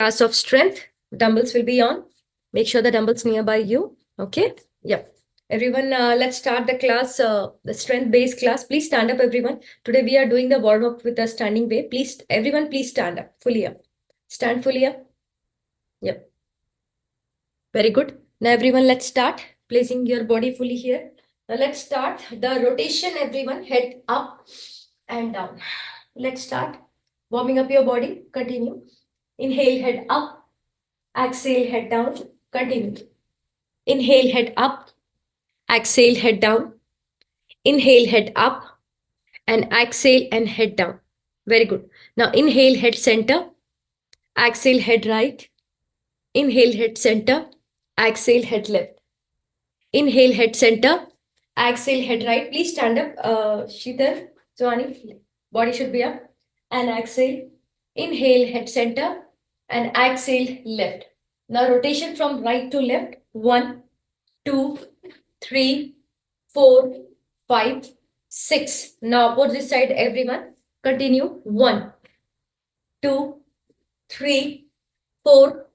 Class of strength. Dumbbells will be on. Make sure the dumbbells nearby you. Okay. Yep. Everyone, let's start the class, the strength-based class. Please stand up, everyone. Today we are doing the warm-up with a standing way. Please, everyone, please stand up, fully up. Stand fully up. Yep. Very good. Now, everyone, let's start placing your body fully here. Now, let's start the rotation, everyone. Head up and down. Let's start warming up your body. Continue. Inhale, head up. Exhale, head down. Continue. Inhale, head up. Exhale, head down. Inhale, head up. And exhale and head down. Very good. Now inhale, head center. Exhale, head right. Inhale, head center. Exhale, head left. Inhale, head center. Exhale, head right. Please stand up. Sheetal, Joani, body should be up. And exhale. Inhale, head center. And exhale, left. Now rotation from right to left. 1, 2, 3, 4, 5, 6. Now opposite side, everyone. Continue. 1, 2, 3, 4,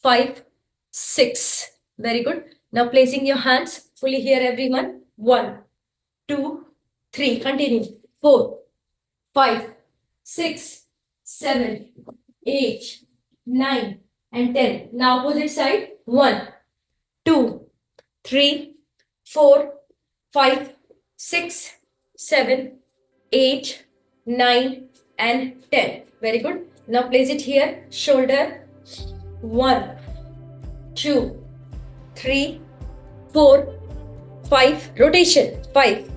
5, 6. Very good. Now placing your hands fully here, everyone. 1, 2, 3. Continue. 4, 5, 6, 7, 8, 9, and 10. Now opposite side. 1, 2, 3, 4, 5, 6, 7, 8, 9, and 10. Very good. Now place it here. Shoulder. 1, 2, 3, 4, 5. Rotation. 5,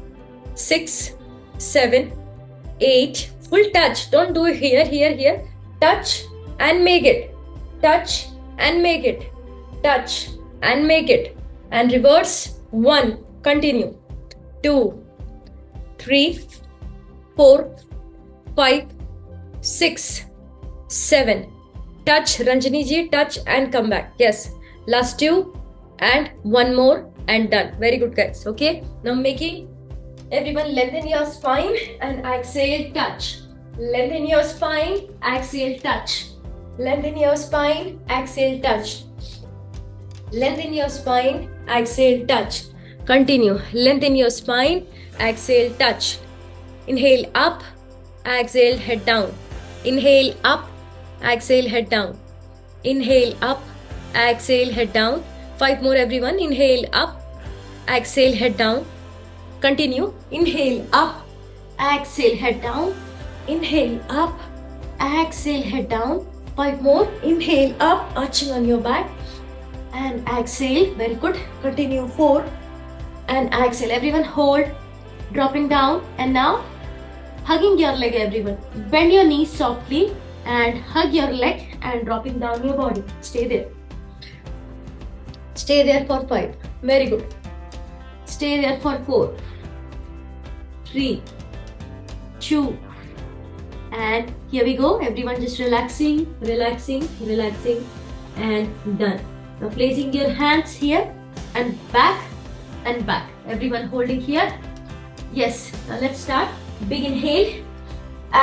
6, 7, 8. Full touch. Don't do it here, here, here. Touch and make it. Touch and make it. Touch and make it. And reverse. 1. Continue. 2, 3, 4, 5, 6, 7. Touch, Ranjani ji, touch and come back. Yes. Last 2 and 1 more and done. Very good, guys. Okay. Now making everyone lengthen your spine and exhale, touch. Lengthen your spine, exhale, touch. Lengthen your spine, exhale, touch. Lengthen your spine, exhale, touch. Continue. Lengthen your spine, exhale, touch. Inhale up, exhale, head down. Inhale up, exhale, head down. Inhale up, exhale, head down. 5 more, everyone. Inhale up, exhale, head down. Continue. Inhale up, exhale, head down. Inhale up, exhale, head down. 5 more. Inhale up, arching on your back. And exhale. Very good. Continue. 4 and exhale. Everyone hold, dropping down. And now hugging your leg, everyone. Bend your knees softly and hug your leg and dropping down your body. Stay there. Stay there for 5. Very good. Stay there for 4, 3, 2, and here we go. Everyone just relaxing, relaxing, relaxing, and done. Now placing your hands here and back and back. Everyone holding here. Yes. Now let's start. Big inhale.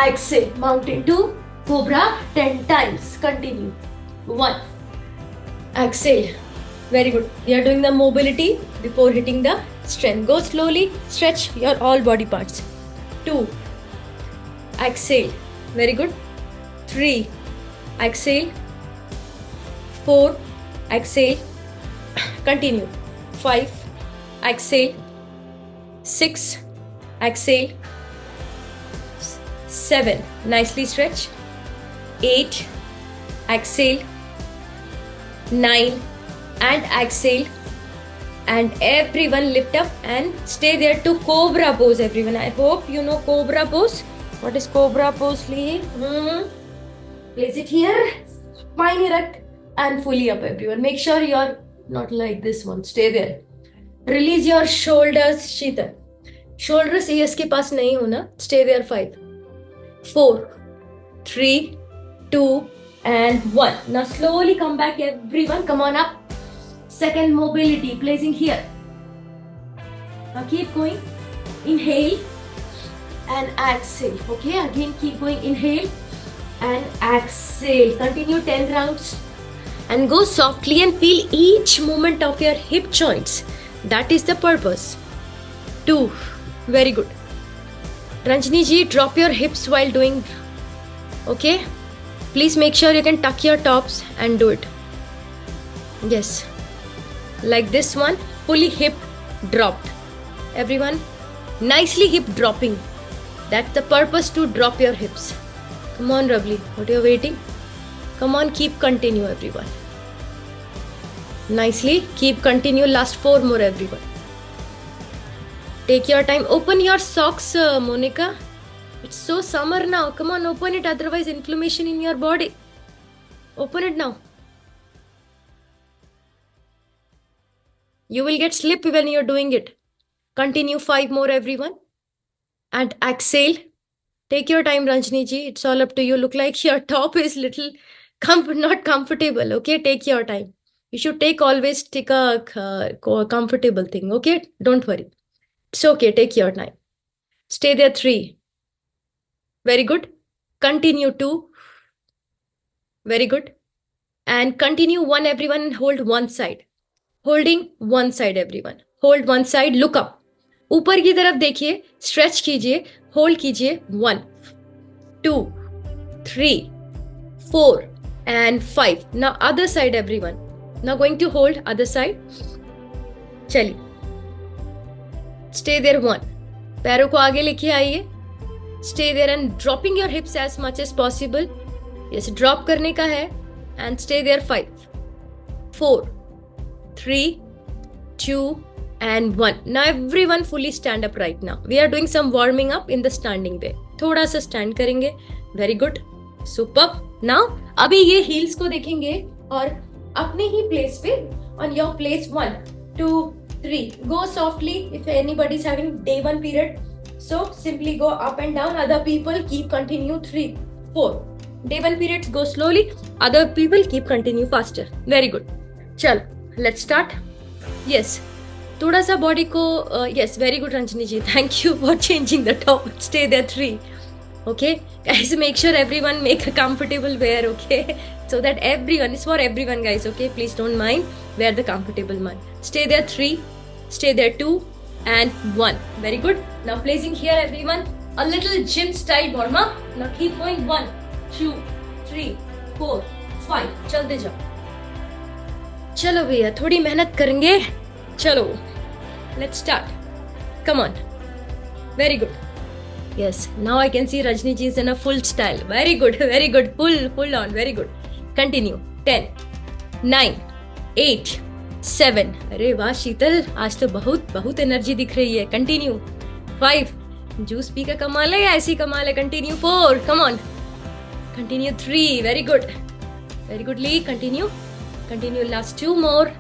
Exhale. Mountain 2. Cobra 10 times. Continue. 1. Exhale. Very good. We are doing the mobility before hitting the strength. Go slowly. Stretch your all body parts. 2. Exhale. Very good. 3. Exhale. 4. Exhale. Continue. 5. Exhale. 6. Exhale. 7. Nicely stretch. 8. Exhale. 9. And exhale. And everyone lift up and stay there to cobra pose, everyone. I hope you know cobra pose. What is cobra pose, Lee? Place it here. Spine erect and fully up, everyone. Make sure you're not like this one. Stay there. Release your shoulders, Sheetal. Shoulders ears के पास नहीं होना. Stay there. 5, 4, 3, 2, and 1. Now slowly come back, everyone. Come on up. Second mobility, placing here. Now keep going. Inhale and exhale. Okay, again keep going. Inhale and exhale. Continue 10 rounds and go softly and feel each movement of your hip joints. That is the purpose. 2. Very good. Ranjini ji, drop your hips while doing. Okay? Please make sure you can tuck your tops and do it. Yes. Like this one, fully hip dropped. Everyone, nicely hip dropping. That's the purpose, to drop your hips. Come on, Ravli. What are you waiting? Come on, keep continue, everyone. Nicely, keep continue. Last 4 more, everyone. Take your time. Open your socks, Monica. It's so summer now. Come on, open it. Otherwise, inflammation in your body. Open it now. You will get slip when you're doing it. Continue 5 more, everyone. And exhale. Take your time, Ranjini ji. It's all up to you. Look like your top is little not comfortable. Okay, take your time. You should always take a comfortable thing. Okay, don't worry. It's okay. Take your time. Stay there 3. Very good. Continue 2. Very good. And continue 1, everyone. Hold one side. Holding one side, everyone. Hold one side. Look up. ऊपर की तरफ देखिए. Stretch कीजिए. Hold कीजिए. 1, 2, 3, 4 and 5. Now other side, everyone. Now going to hold other side. चलिए. Stay there 1. पैरों को आगे लेके आइए. Stay there and dropping your hips as much as possible. Yes, drop करने का है. And stay there 5, 4, 3, 2 and 1. Now everyone fully stand up right now. We are doing some warming up in the standing way. थोड़ा सा stand करेंगे. Very good. Superb. Now अभी ये heels को देखेंगे और अपने ही place पे on your place 1, 2, 3. Go softly if anybody is having day 1 period. So simply go up and down. Other people keep continue 3, 4. Day 1 periods go slowly. Other people keep continue faster. Very good. चलो, let's start. Yes. थोड़ा सा body को yes, very good, Ranjini ji. Thank you for changing the top. Stay there 3. Okay, guys, make sure everyone make a comfortable wear. Okay, so that everyone, it's for everyone, guys. Okay, please don't mind. Wear the comfortable one. Stay there 3. Stay there 2 and 1. Very good. Now placing here, everyone, a little gym style warm up. Now keep going. 1, 2, 3, 4, 5. चलते जाओ. चलो भैया, थोड़ी मेहनत करेंगे. चलो, let's start. Come on. Very good. Yes, now I can see Rajni ji is in a full style. Very good, very good. Full on. Very good. Continue. 10, 9, 8, 7. अरे वाह शीतल, आज तो बहुत एनर्जी दिख रही है. Continue. 5. जूस पी का कमाल है या ऐसी कमाल है? Continue. 4. Come on. Continue. 3. Very good. Very good, Lee. Continue. Continue. Last 2 more.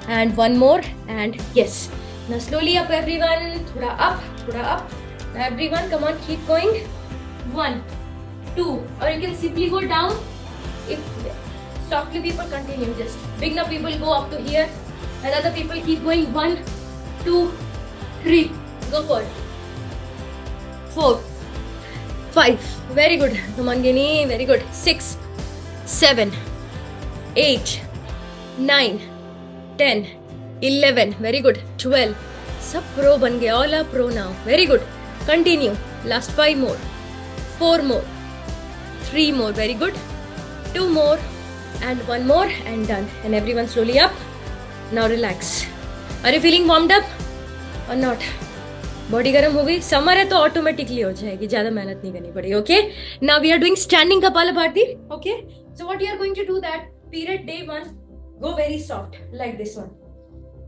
And 1 more. And yes. Now slowly up, everyone. Thoda up. Now everyone, come on, keep going. 1, 2. Or you can simply go down. If softly people continue, just beginner people go up to here. And other people keep going. 1, 2, 3. Go for it. 4, 5. Very good. Come on, Gini. Very good. 6, 7, 8, 9, 10, 11. Very good. 12. सब pro बन गया. All are pro now. Very good. Continue. Last 5 more. 4 more. 3 more. Very good. 2 more. And 1 more. And done. And everyone slowly up. Now relax. Are you feeling warmed up? Or not? Body गर्म हो गई. Summer है तो automatically हो जाएगी. ज़्यादा मेहनत नहीं करनी पड़ेगी. Okay? Now we are doing standing Kapalabhati. Okay? So what you are going to do that period day 1. Go very soft like this one.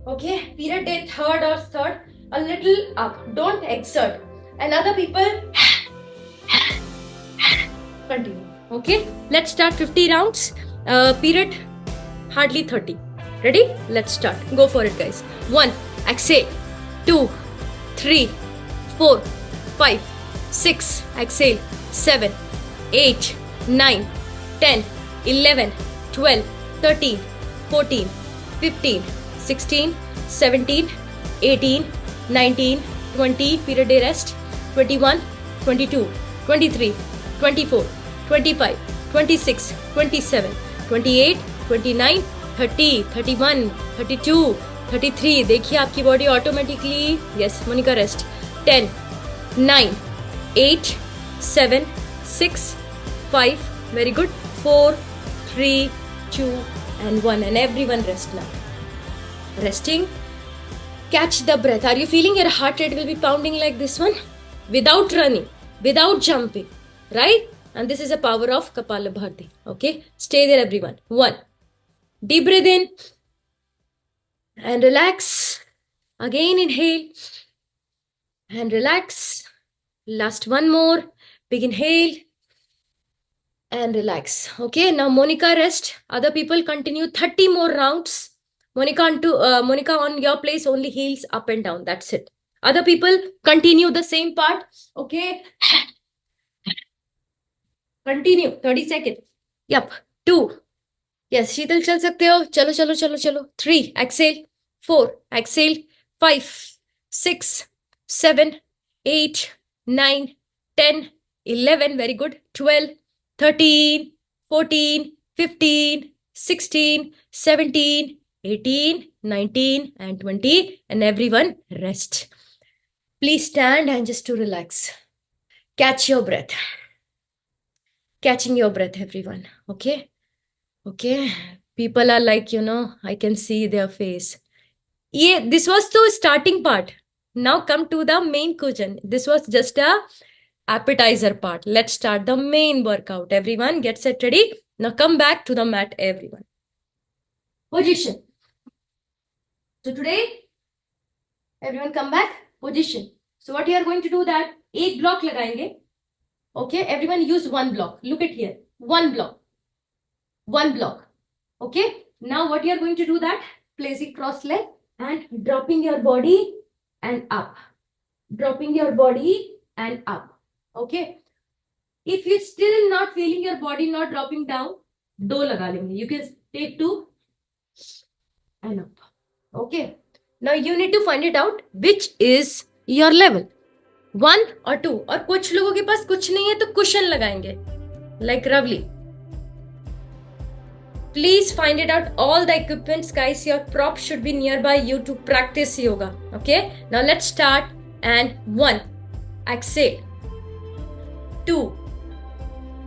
Okay, period day 3rd or 3rd, a little up. Don't exert. And other people continue. Okay, let's start 50 rounds. Period hardly 30. Ready? Let's start. Go for it, guys. 1. Exhale. 2, 3, 4, 5, 6. Exhale. 7, 8, 9, 10, 11, 12, 13. 14, 15, 16, 17, 18, 19, 20, period day rest, 21, 22, 23, 24, 25, 26, 27, 28, 29, 30, 31, 32, 33. देखिए आपकी body automatically. Yes Monica rest. 10, 9, 8, 7, 6, 5. Very good. 4, 3, 2 and 1. And everyone rest now. Resting. Catch the breath. Are you feeling your heart rate will be pounding like this one? Without running, without jumping, right? And this is a power of Kapalabhati. Okay, stay there everyone. 1. Deep breath in and relax. Again inhale and relax. Last one more. Big inhale and relax. Okay, now Monica rest. Other people continue 30 more rounds. Monica on your place only heels up and down. That's it. Other people continue the same part. Okay. Continue 30 seconds. Yep. 2. Yes, शीतल चल सकते हो. चलो चलो चलो चलो. 3. Exhale. 4. Exhale. 5, 6, 7, 8, 9, 10, 11. Very good. 12, 13, 14, 15, 16, 17, 18, 19, and 20. And everyone rest. Please stand and just to relax. Catch your breath. Catching your breath, everyone. Okay. Okay. People are like, I can see their face. Yeah, this was the starting part. Now come to the main cushion. This was just a appetizer part. Let's start the main workout. Everyone get set ready. Now come back to the mat, everyone. Position. So today, everyone come back. Position. So what you are going to do that? एक block लगाएंगे. Okay, everyone use one block. Look at here. One block. One block. Okay. Now what you are going to do that? Placing cross leg and dropping your body and up. Dropping your body and up. Okay. If you're still not feeling your body not dropping down, दो लगा लेंगे. You can take 2 and up. Okay. Now you need to find it out which is your level. 1 or 2. और कुछ लोगों के पास कुछ नहीं है तो cushion लगाएंगे. Like Ravli. Please find it out. All the equipments, guys, your props should be nearby you to practice yoga. Okay. Now let's start. And 1. Exhale. 2.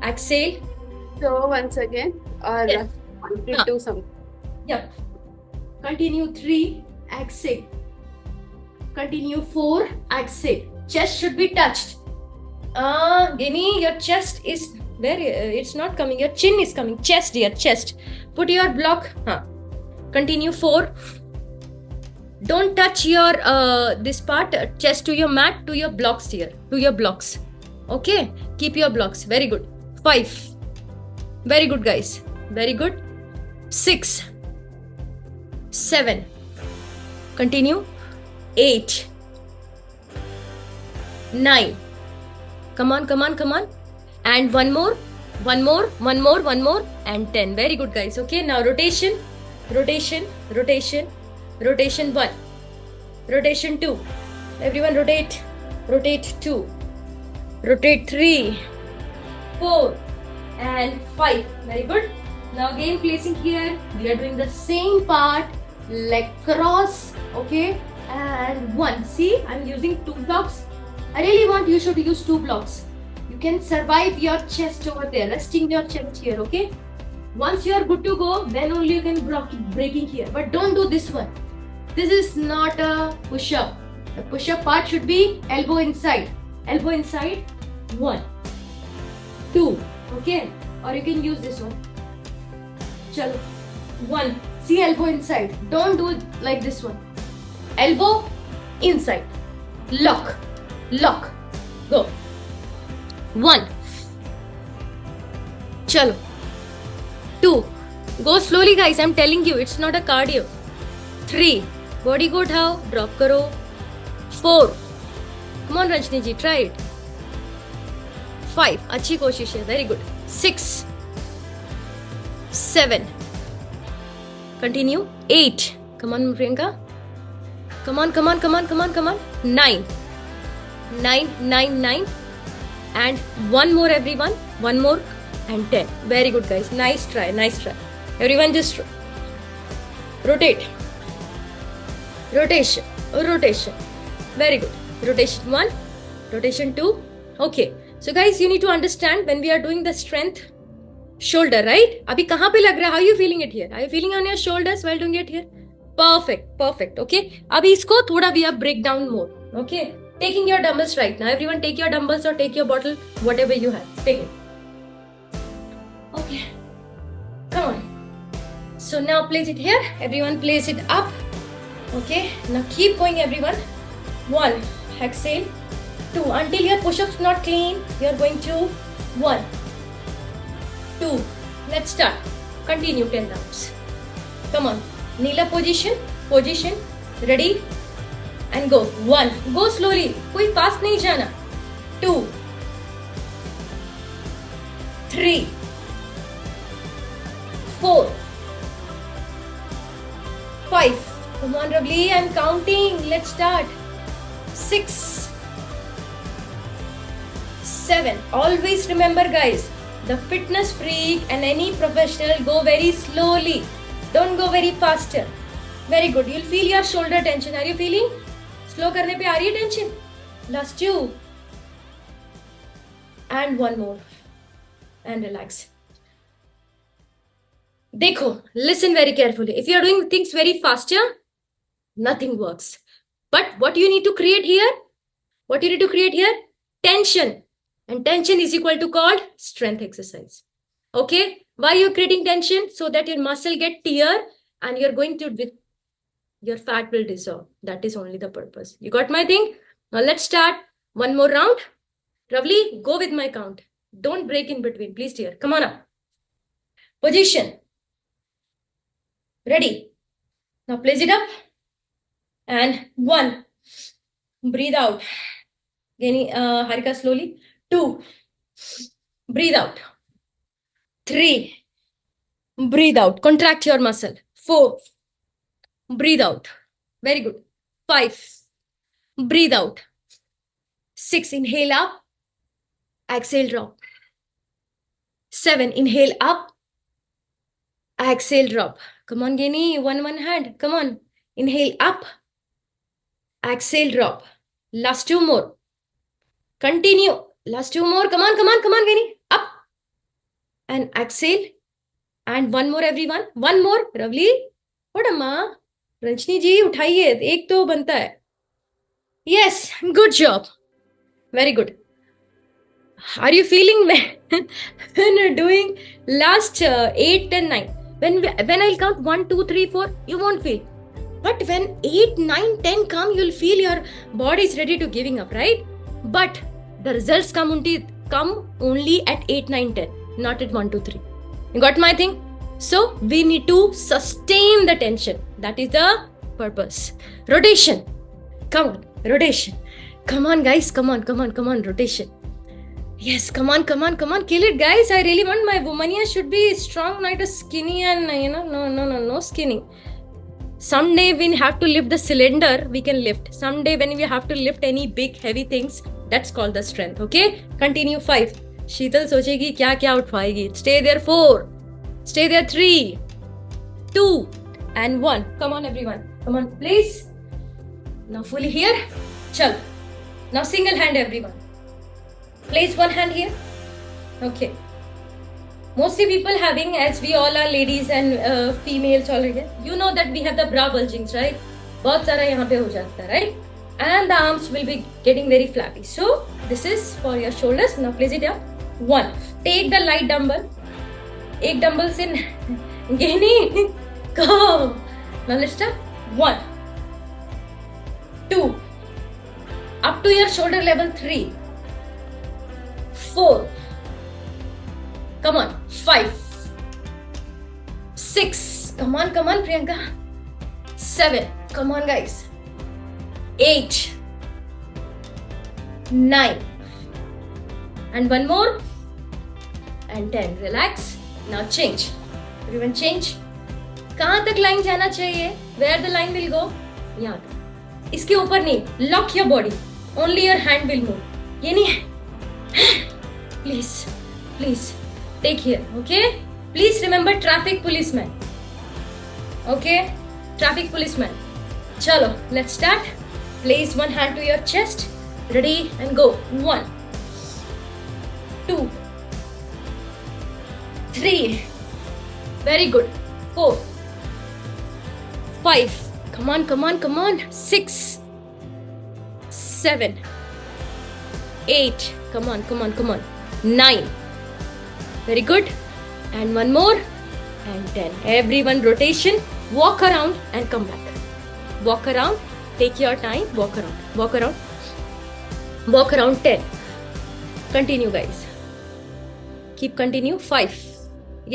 Exhale. So once again, or Yes. to do something. Yep. Continue 3. Exhale. Continue 4. Exhale. Chest should be touched. Guinea, your chest is very. It's not coming. Your chin is coming. Chest, dear, chest. Put your block. Continue 4. Don't touch your this part chest to your mat, to your blocks here, to your blocks. Okay. Keep your blocks. Very good. 5. Very good, guys. Very good. 6. 7. Continue. 8. 9. Come on, come on, come on. And one more, one more, one more, one more, and 10. Very good, guys. Okay, now rotation, rotation, rotation, rotation 1, rotation 2. Everyone rotate, rotate 2, rotate 3, 4, and 5. Very good. Now again placing here, we are doing the same part, leg cross, okay, and 1. See, I'm using 2 blocks. I really want you should use 2 blocks. You can survive your chest over there, resting your chest here, okay? Once you are good to go, then only you can breaking here. But don't do this one. This is not a push-up. The push-up part should be elbow inside. Elbow inside, 1, 2, okay? Or you can use this one. Chalo. 1. See elbow inside. Don't do it like this one. Elbow inside. Lock. Lock. Go. 1. Chalo. 2. Go slowly, guys. I'm telling you, it's not a cardio. 3. Body ko uthao. Drop karo. 4. Come on, Ranjini ji. Try it. 5. Achhi koshish hai. Very good. 6. 7. Continue. 8. Come on, Priyanka. Come on, come on, come on, come on, come on. 9. 9, 9, 9. And one more, everyone. One more. and 10. Very good, guys. Nice try. Nice try. Everyone just rotate. Rotation. Rotation. Very good. Rotation 1. Rotation 2. Okay. So guys, you need to understand when we are doing the strength shoulder, right? अभी कहाँ पे लग रहा है? How are you feeling it here? Are you feeling on your shoulders while doing it here? Perfect. Perfect. Okay. अभी इसको थोड़ा we are break down more. Okay. Taking your dumbbells right now. Everyone take your dumbbells or take your bottle, whatever you have. Take it. Okay. Come on. So now place it here. Everyone place it up. Okay. Now keep going, everyone. 1. Exhale. 2. Until your push-ups not clean, you are going to 1. 2. Let's start. Continue 10 rounds. Come on. Kneel up position. Position. Ready? And go. 1. Go slowly. कोई fast नहीं जाना. 2. 3. 4. 5. Come on, Ravli. I'm counting. Let's start. 6. 7. Always remember, guys, the fitness freak and any professional go very slowly. Don't go very faster. Very good. You'll feel your shoulder tension. Are you feeling? Slow करने पे आ रही है tension. Last 2. And 1 more. And relax. देखो, listen very carefully. If you are doing things very faster, nothing works. But what you need to create here? What you need to create here? Tension. And tension is equal to called strength exercise. Okay? Why you creating tension? So that your muscle get tear and you're going to, your fat will dissolve. That is only the purpose. You got my thing? Now let's start. 1 more round. Ravli, go with my count. Don't break in between. Please, dear. Come on up. Position. Ready. Now place it up. And 1. Breathe out. Harika slowly. 2. Breathe out. 3. Breathe out. Contract your muscle. 4. Breathe out. Very good. 5. Breathe out. 6. Inhale up. Exhale drop. 7. Inhale up. Exhale drop. Come on, Geni. One hand. Come on. Inhale up. Exhale drop. Last 2 more. Continue. Last 2 more. Come on, Geni. Up. And exhale. And 1 more, everyone. 1 more. Ravli. What am I? Ranjani जी उठाइए, एक तो बनता है. Yes, good job. Very good. Are you feeling when you're doing last 8, 10, 9? When I'll count 1, 2, 3, 4, you won't feel. But when 8, 9, 10 come, you'll feel your body is ready to giving up, right? But the results come only at 8, 9, 10, not at 1, 2, 3. You got my thing? So we need to sustain the tension. That is the purpose. Rotation. Come on. Rotation. Come on, guys. Come on. Rotation. Yes, come on. Kill it, guys. I really want my womania should be strong, not a skinny and, no skinny. Someday when we have to lift the cylinder, we can lift. Someday when we have to lift any big, heavy things, that's called the strength. Okay? Continue 5. Sheetal सोचेगी क्या उठवाएगी. Stay there 4. Stay there 3. 2. And 1. Come on, everyone. Come on, please. Now fully here. Chal. Now single hand, everyone. Place 1 hand here. Okay. Mostly people having, as we all are ladies and females already, you know that we have the bra bulgings, right? बहुत सारा यहाँ पे हो जाता है, right? And the arms will be getting very flappy. So this is for your shoulders. Now place it up. 1. Take the light dumbbell. एक dumbbell से Geni, go. Now let's start. 1. 2. Up to your shoulder level. 3. 4. Come on. 5. 6. Come on, Priyanka. 7. Come on, guys. 8. 9. And 1 more. And 10. Relax. Now change. Everyone change. कहाँ तक line जाना चाहिए? Where the line will go? यहाँ तक. इसके ऊपर नहीं. Lock your body. Only your hand will move. ये नहीं है. Please. take here. Okay, please remember traffic policeman. Okay, traffic policeman. Chalo, let's start. Place one hand to your chest. Ready and go. 1 2 3. Very good. 4 5. Come on, come on, come on. 6 7 8. Come on, come on, come on. 9. Very good. And one more. And 10. Everyone rotation. Walk around and come back. Walk around. Take your time. Walk around. Walk around. Walk around. 10. Continue, guys. Keep continue. 5.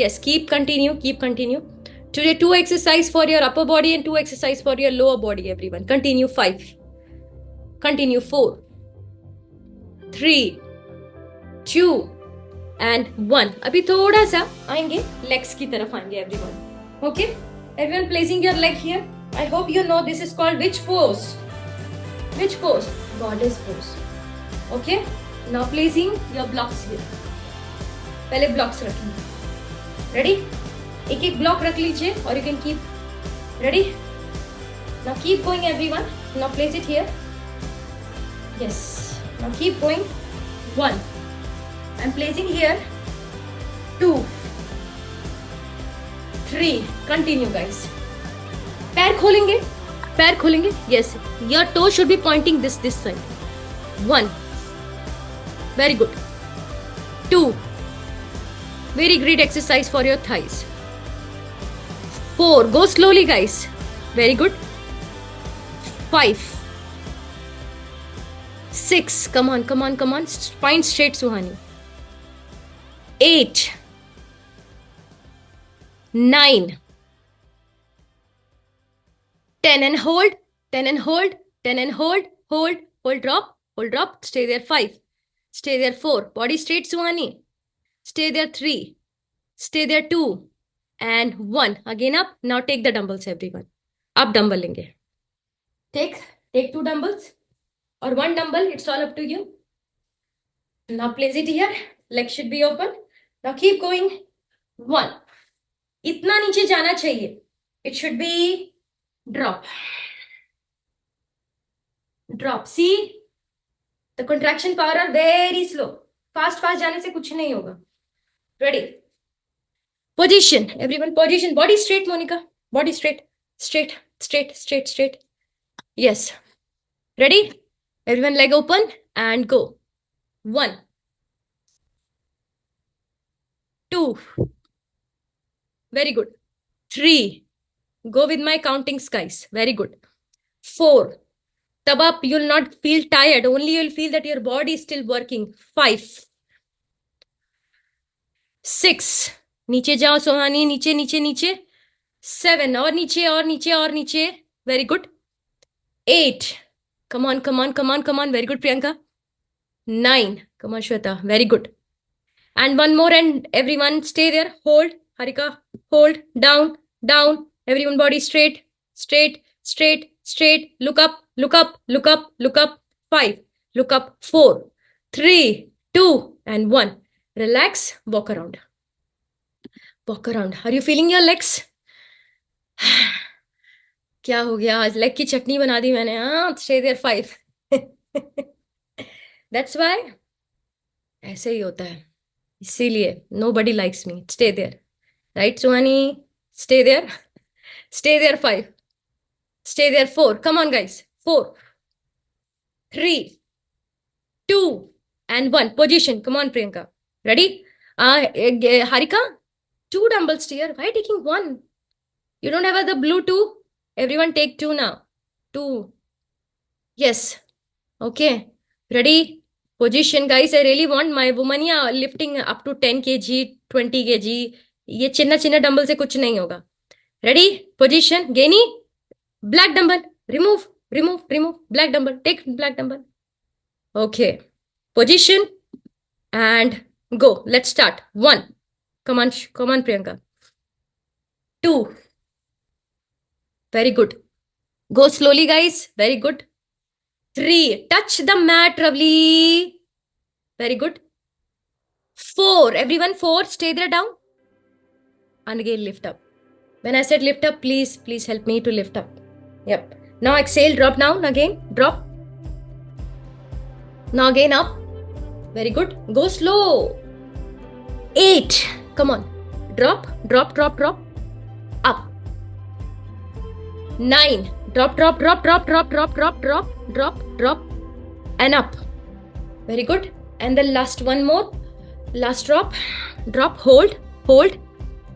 Yes, keep continue. Keep continue. Today 2 exercise for your upper body and 2 exercise for your lower body, everyone. Continue. 5. Continue. 4 3 2 and 1. अभी थोड़ा सा आएंगे legs की तरफ आएंगे everyone. Okay? Everyone placing your leg here. I hope you know this is called which pose? Which pose? Goddess pose. Okay? Now placing your blocks here. पहले blocks रखेंगे. Ready? एक एक block रख लीजिए और you can keep. Ready? Now keep going everyone. Now place it here. Yes. Now keep going. 1. I'm placing here. 2 3. Continue, guys. पैर खोलेंगे. पैर खोलेंगे. Yes. Your toe should be pointing this side. 1. Very good. 2. Very great exercise for your thighs. 4. Go slowly, guys. Very good. 5. 6. Come on, come on, come on. Spine straight, Suhani. 8. 9. 10 and hold. 10 and hold. 10 and hold. Hold. Hold, drop. Hold, drop. Stay there. 5. Stay there. 4. Body straight, Suhani. Stay there. 3. Stay there. 2. And 1. Again up. Now take the dumbbells, everyone. Up dumbbell lenge. Take 2 dumbbells. Or 1 dumbbell, it's all up to you. Now place it here. Legs should be open. Now keep going. 1. इतना नीचे जाना चाहिए. It should be drop. Drop. See? The contraction power are very slow. Fast जाने से कुछ नहीं होगा. Ready? Position. Everyone position. Body straight, Monica. Body straight. Straight. Straight. Straight. Straight. Yes. Ready? Everyone leg open and go. 1 2. Very good. 3. Go with my countings, guys. Very good. 4. Tab up, you'll not feel tired. Only you'll feel that your body is still working. 5. 6. नीचे जाओ सोहानी. नीचे नीचे नीचे. 7. और नीचे और नीचे और नीचे. Very good. 8. Come on, come on, come on, come on. Very good, Priyanka. 9. Come on, Shweta. Very good. And one more, and everyone stay there. Hold. Harika. Hold. Down. Down. Everyone body straight. Straight. Straight. Straight. Look up. Look up. Look up. Look up. 5. Look up. 4. 3. 2. And 1. Relax. Walk around. Walk around. Are you feeling your legs? क्या हो गया आज leg की चटनी बना दी मैंने. हाँ, stay there. 5. That's why ऐसे ही होता है. इसीलिए nobody likes me. Stay there. Right, Suhani? Stay there. Stay there. 5. Stay there. 4. Come on, guys. 4 3 2 and 1. Position. Come on, Priyanka. Ready? Harika, 2 dumbbells here. Why taking 1? You don't have the blue 2? Everyone take 2 now. 2. Yes. Okay. Ready? Position, guys. I really want my woman lifting up to 10 kg, 20 kg. ये चिन्ना चिन्ना dumbbell से कुछ नहीं होगा. Ready? Position. Gaini. Black dumbbell. Remove. Remove. Remove. Black dumbbell. Take black dumbbell. Okay. Position. And go. Let's start. 1. Come on. Come on, Priyanka. 2. Very good. Go slowly, guys. Very good. 3. Touch the mat, Ravli. Very good. 4. Everyone, 4. Stay there down. And again, lift up. When I said lift up, please help me to lift up. Yep. Now exhale, drop down again. Drop. Now again up. Very good. Go slow. 8. Come on. Drop, drop, drop, drop. Up. 9. Drop, drop, drop, drop, drop, drop, drop, drop, drop, drop. And up. Very good. And the last one more. Last drop. Drop, hold, hold.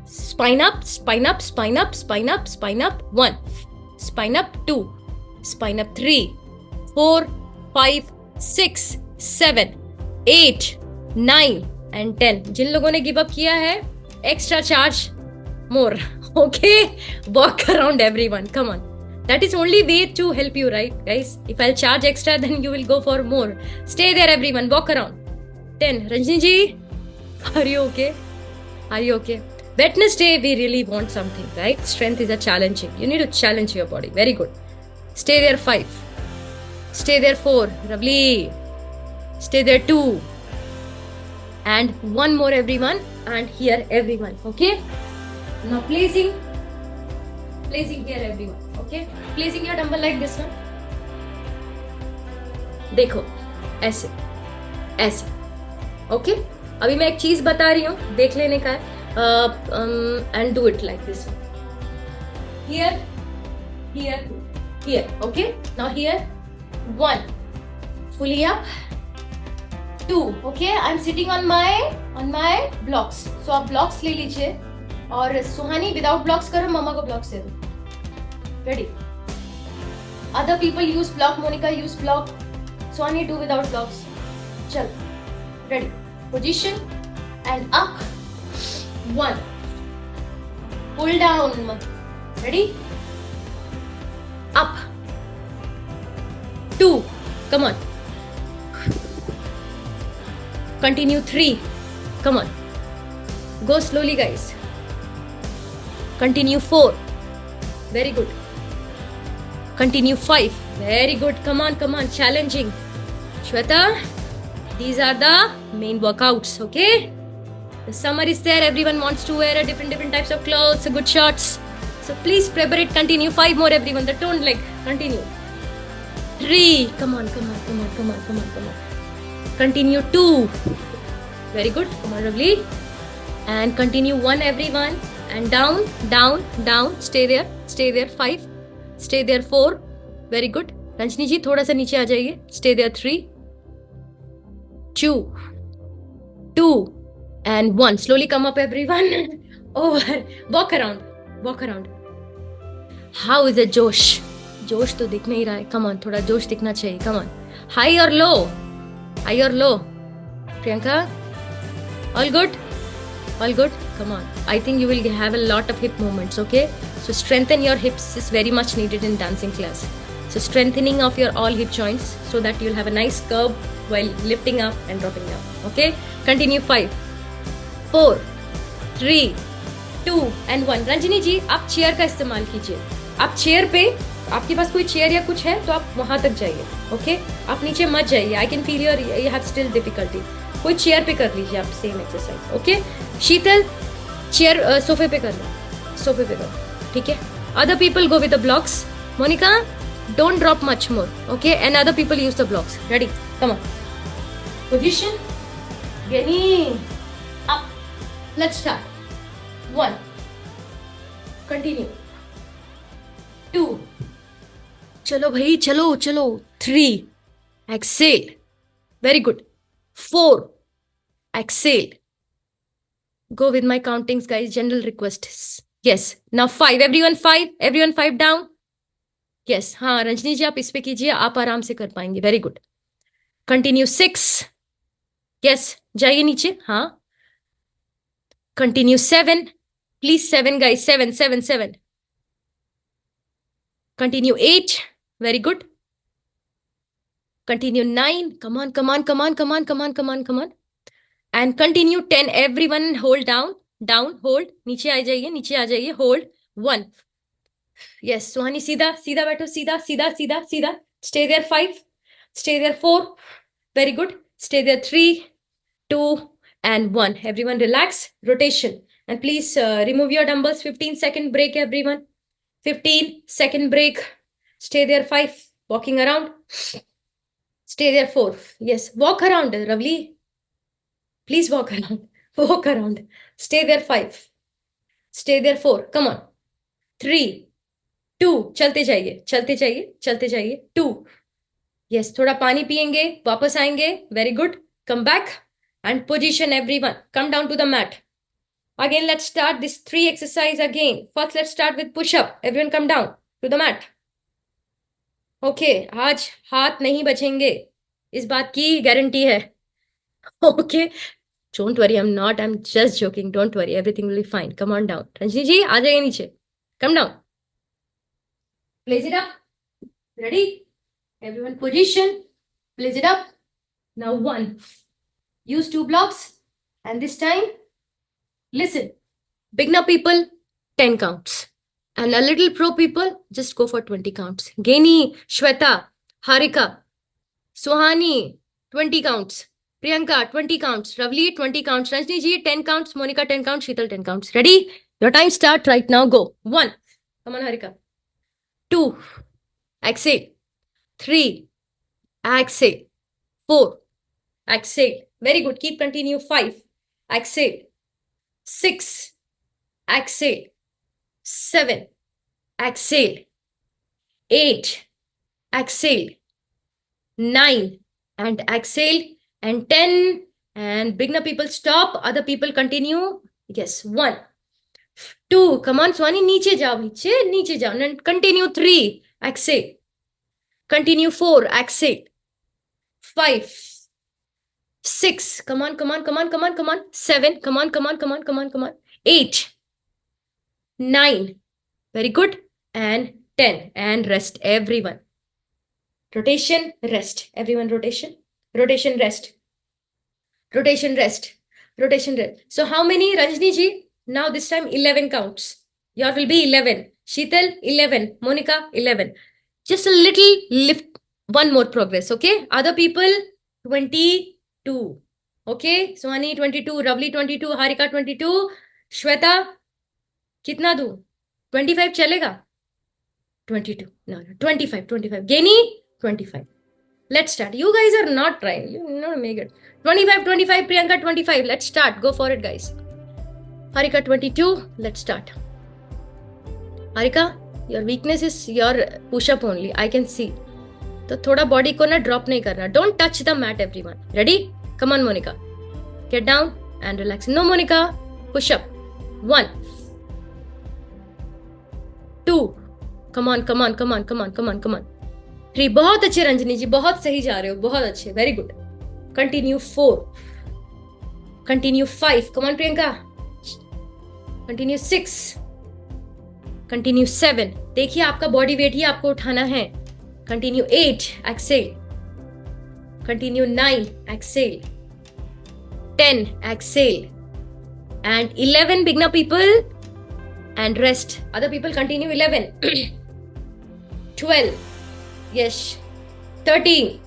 Spine up, spine up, spine up, spine up, spine up. 1. Spine up. 2. Spine up. 3, 4, 5, 6, 7, 8, 9 and 10. जिन लोगों ने give up किया है, extra charge more. Okay? Walk around everyone. Come on. That is only way to help you, right, guys? If I'll charge extra, then you will go for more. Stay there, everyone. Walk around. 10. Ranjini ji, are you okay? Are you okay? Wednesday, we really want something, right? Strength is a challenging. You need to challenge your body. Very good. Stay there, 5. Stay there, 4. Lovely. Stay there, 2. And one more, everyone. And here, everyone. Okay? Now placing here, everyone. Okay? Placing your dumbbell like this one. देखो ऐसे ऐसे. Okay? अभी मैं एक चीज बता रही हूँ, देख लेने का है. And do it like this. Here, here, here. Okay? Now here, 1. Fully up. 2. Okay? I'm sitting on my blocks. So आप blocks ले लीजिए. और सुहानी without blocks करो, मम्मा को blocks दे दो. Ready? Other people use block. Monica use block. Suhani do without blocks. चल. Ready? Position and up. 1. Pull down. Ready? Up. 2. Come on. Continue. 3. Come on. Go slowly, guys. Continue. 4. Very good. Continue. 5. Very good. Come on, come on. Challenging. Shweta, these are the main workouts, okay? The summer is there. Everyone wants to wear a different types of clothes, good shorts. So please prepare it. Continue. 5 more, everyone. The toned leg. Continue. 3. Come on, come on, come on, come on, come on, come on. Continue. 2. Very good. Come on, lovely. And continue. 1, everyone. And down, down, down. Stay there. Stay there. 5. Stay there. 4. Very good. Ranjini ji, थोड़ा सा नीचे आ जाइए. Stay there. 3, 2, 2 and 1. Slowly come up, everyone. Over. Walk around. Walk around. How is the जोश? जोश तो दिख नहीं रहा है. Come on, थोड़ा जोश दिखना चाहिए. Come on. High or low? High or low? Priyanka? All good? All good? Come on. I think you will have a lot of hip movements, okay? So strengthen your hips is very much needed in dancing class. So strengthening of your all hip joints so that you'll have a nice curve while lifting up and dropping down. Okay? Continue. 5, 4, 3, 2 and 1. Ranjani जी, आप chair का इस्तेमाल कीजिए. आप chair पे, आपके पास कोई chair या कुछ है तो आप वहां तक जाइए. ओके? आप नीचे मत जाइए. I can feel you have still difficulty. कोई चेयर पे कर लीजिए आप same exercise. Okay? Sheetal, chair सोफे पे कर लो. सोफे पे करो. ठीक है? Other people go with the blocks. Monica, don't drop much more. Okay? And other people use the blocks. Ready? Come on. Position. Getting up. Let's start. 1. Continue. 2. चलो भाई, चलो चलो. 3. Exhale. Very good. 4. Exhale. Go with my countings, guys. General requests. Yes. Now 5. Everyone 5. Everyone 5 down. Yes. हाँ, रंजनी जी आप इस पे कीजिए. आप आराम से कर पाएंगे. Very good. Continue. 6. Yes. जाइए नीचे. हाँ. Continue. 7. Please 7, guys. 7, 7, 7. Continue. 8. Very good. Continue. 9. Come on, come on, come on, come on, come on, come on, come on. And continue. 10. Everyone hold down. Down. Hold. नीचे आ जाइए. नीचे आ जाइए. Hold. 1. Yes. सुहानी सीधा सीधा बैठो. सीधा सीधा सीधा सीधा. Stay there. 5. Stay there. 4. Very good. Stay there. 3, 2 and 1. Everyone relax. Rotation. And please remove your dumbbells. 15-second break, everyone. 15-second break. Stay there. 5. Walking around. Stay there. 4. Yes. Walk around, Ravli. Please walk around. Walk around. Stay there. 5. Stay there. 4. Come on. 3, 2. चलते जाइए. चलते जाइए. चलते जाइए. 2. Yes. थोड़ा पानी पिएंगे. वापस आएंगे. Very good. Come back. And position, everyone. Come down to the mat. Again, let's start this 3 exercise again. First, let's start with push-up. Everyone come down to the mat. Okay, आज हाथ नहीं बचेंगे. इस बात की गारंटी है. Okay. Don't worry, I'm just joking. Don't worry, everything will be fine. Come on down. Ranjini ji, आ जाइए नीचे. Come down. Place it up. Ready? Everyone position. Place it up. Now 1. Use 2 blocks. And this time, listen. Beginner people, 10 counts. And a little pro people, just go for 20 counts. Geni, Shweta, Harika, Suhani, 20 counts. Priyanka, 20 counts. Ravli, 20 counts. Ranjini ji, 10 counts. Monica, 10 counts. Sheetal, 10 counts. Ready? Your time start right now. Go. 1. Come on, Harika. 2. Exhale. 3. Exhale. 4. Exhale. Very good. Keep continue. 5. Exhale. 6. Exhale. 7. Exhale. 8. Exhale. 9. And exhale. And 10. And beginner people stop. Other people continue. Yes. 1. 2. Come on, Swani. Niche jao. Niche jao. And continue. 3. Exhale. Continue. 4. Exhale. 5. 6. Come on. 7. Come on. 8. 9. Very good. And 10. And rest, everyone. Rotation, rest. Everyone, rotation. Rotation, rest. Rotation, rest. Rotation, rest. So how many, Ranjini ji? Now this time 11 counts. Your will be 11. Sheetal, 11. Monica, 11. Just a little lift. One more progress, okay? Other people, 22. Okay? Suhani, 22. Ravli, 22. Harika, 22. Shweta, कितना दूं 25 चलेगा 22 no 25 Geni 25 let's start you guys are not trying you know make it 25 Priyanka 25 let's start go for it guys Harika 22 let's start Harika your weakness is your push up only I can see तो थोड़ा body को ना drop नहीं करना don't touch the mat everyone ready come on Monica get down and relax no Monica push up 1 2 come on 3 बहुत अच्छे रंजनी जी बहुत सही जा रहे हो बहुत अच्छे very good continue 4 continue 5 come on Priyanka continue 6 continue 7 देखिए आपका बॉडी वेट ही आपको उठाना है continue 8 exhale continue 9 exhale 10 exhale and 11 beginner people and rest other people continue 11 12 yes 13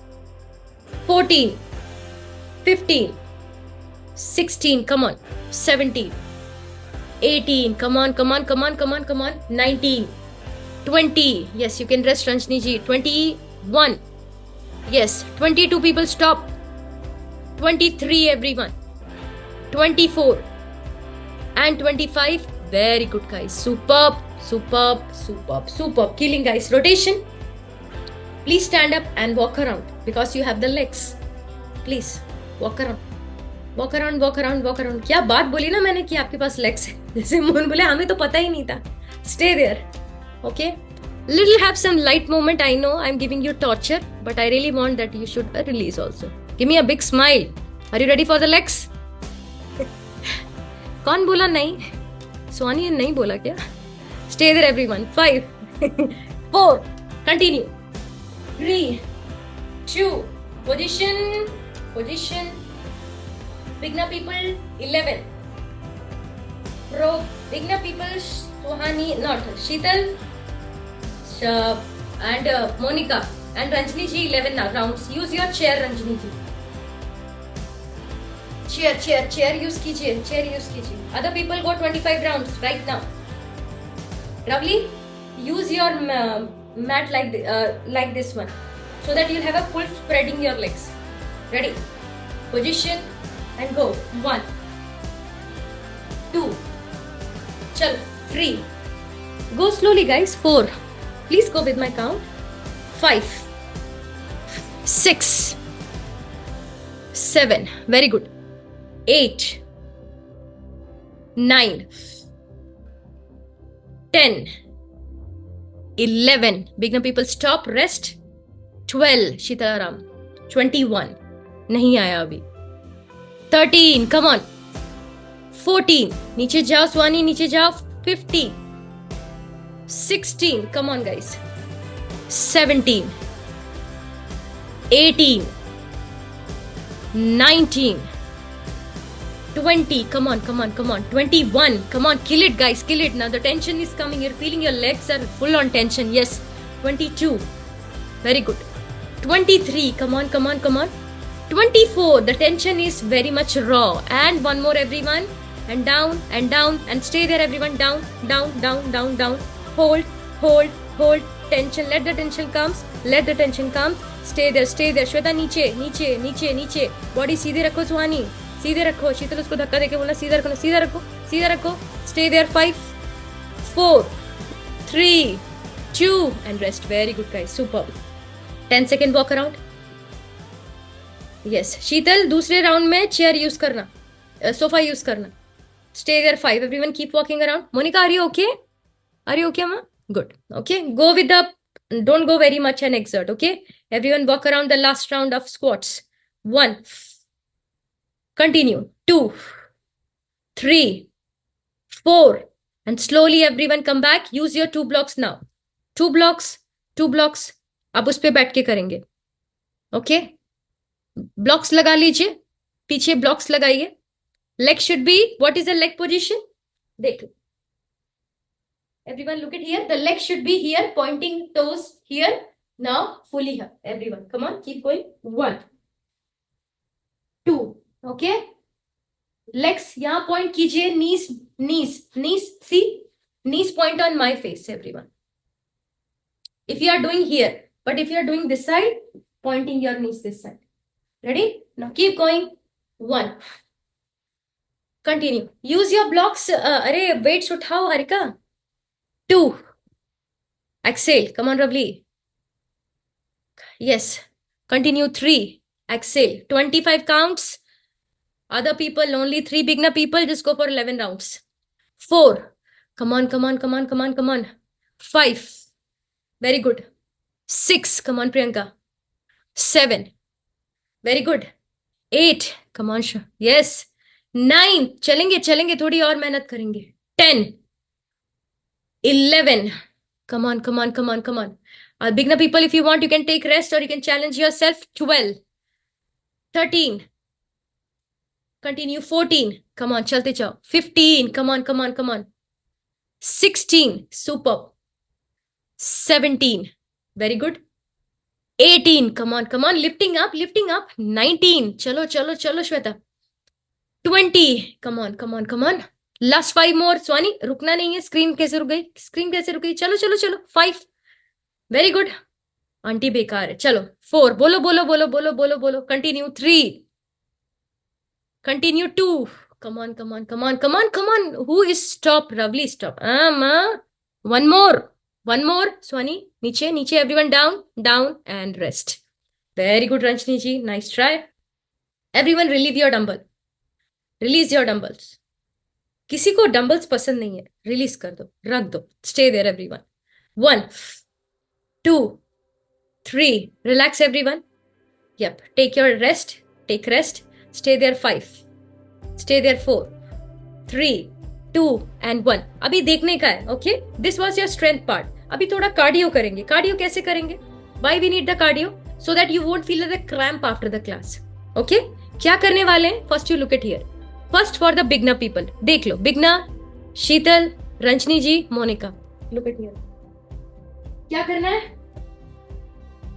14 15 16 come on 17 18 come on 19 20 yes you can rest Ranjini ji 21 yes 22 people stop 23 everyone 24 and 25 very good guys superb killing guys rotation please stand up and walk around because you have the legs please walk around क्या बात बोली ना मैंने कि आपके पास legs है जैसे मोहन बोले हमें तो पता ही नहीं था stay there okay little have some light moment I know I'm giving you torture but I really want that you should release also give me a big smile are you ready for the legs कौन बोला नहीं सोनी ने नहीं बोला क्या stay there everyone 5 4 continue 3 2 position beginner people 11 pro beginner people Suhani not Sheetal and Monica and Ranjini ji 11 now rounds use your chair Ranjini ji chair use कीजिए, chair use कीजिए. Other people go 25 rounds right now. Ravli, use your mat like this one, so that you'll have a full spreading your legs. Ready? Position and go. 1, 2, chal, 3. Go slowly, guys. 4. Please go with my count. 5, 6, 7. Very good. 8, 9, 10, 11. Beginner people, stop, rest. 12. Shitalaram. 21. नहीं आया अभी. 13. Come on. 14. नीचे जाओ स्वानी, नीचे जाओ. 15. 16. Come on, guys. 17. 18. 19. 20. Come on. 21. Come on, kill it, guys, kill it. Now the tension is coming. You're feeling your legs are full on tension. Yes. 22. Very good. 23. Come on. 24. The tension is very much raw. And one more, everyone. And down and stay there, everyone. Down. Hold. Tension. Let the tension come. Stay there. Shweta, नीचे. Body सीधे रखो सुहानी. सीधे रखो. शीतल उसको धक्का देके बोला सीधा रखो. Stay there. 5, 4, 3, 2 and rest. Very good, guys. Superb. 10-second walk around. Yes. शीतल, दूसरे राउंड में चेयर यूज करना, सोफा यूज करना. Stay there. 5. Everyone keep walking around. Monica, are you okay? Amma? Good. Okay. Don't go very much and exert. Okay. Everyone walk around the last round of squats. 1. Continue. 2, 3, 4. And slowly everyone come back. Use your 2 blocks now. 2 blocks. अब उस पे बैठ के करेंगे. Okay. Blocks लगा लीजिए. पीछे blocks लगाइए. Leg should be, what is the leg position? देख लो. Everyone look at here. The leg should be here, pointing toes here. Now fully here. Everyone, come on, keep going. 1, 2. Okay. Legs यहाँ point कीजिए. Knees. See, knees point on my face. Everyone. If you are doing here, but if you are doing this side, pointing your knees this side. Ready? Now keep going. 1. Continue. Use your blocks. अरे weights उठाओ Harika. 2. Exhale. Come on, Ravli. Yes. Continue. 3. Exhale. 25 counts. Other people, only 3 beginner people, just go for 11 rounds. 4. Come on. 5. Very good. 6. Come on, Priyanka. 7. Very good. 8. Come on, Shah. Yes. 9. चलेंगे थोड़ी और मेहनत करेंगे. 10. 11. Come on. Beginner people, if you want, you can take rest or you can challenge yourself. 12. 13. Continue. 14. Come on, chalte chao. 15. Come on. 16. Superb. 17. Very good. 18. Come on. Lifting up. 19. Chalo, Shweta. 20. Come on. Last 5 more. Swani, रुकना नहीं है. Screen कैसे रुक गई? चलो. 5. Very good. Aunty बेकार है. चलो. 4. बोलो. Continue. 3. Continue. 2. Come on. Who is stop? Ravli, stop. Ma. One more. Swani, नीचे. Everyone down and rest. Very good, Ranjini ji. Nice try. Everyone relieve your dumbbell. Release your dumbbells. किसी को dumbbells पसंद नहीं है, release कर दो, रख दो. Stay there, everyone. 1, 2, 3. Relax, everyone. Yep. Take rest. Stay there. 5. Stay there. 4, 3, 2 and 1. अभी देखने का है. Okay. This was your strength part. अभी थोड़ा कार्डियो करेंगे. कार्डियो कैसे करेंगे? Why we need the cardio? So that you won't feel the cramp after the class. Okay. क्या करने वाले हैं? First you look at here. First for the beginner people. देख लो. Beginner, Sheetal, Ranjani ji, Monika. Look at here. क्या करना है?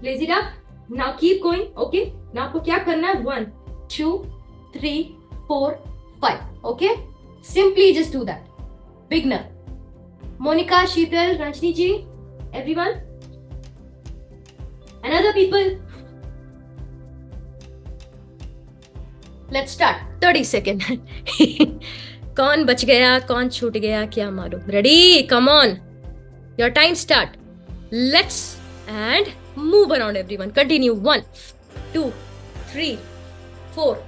Lazy it up. Now keep going. Okay. Now आपको क्या करना है? 1, 2, 3, 4, 5. Okay? Simply just do that. Beginner. Monica, Sheetal, Ranjini ji, everyone. And other people. Let's start. 30 seconds. कौन बच गया कौन छूट गया क्या मालूम. Ready? Come on. Your time start. Let's and move around everyone. Continue. 1, 2, 3, 4,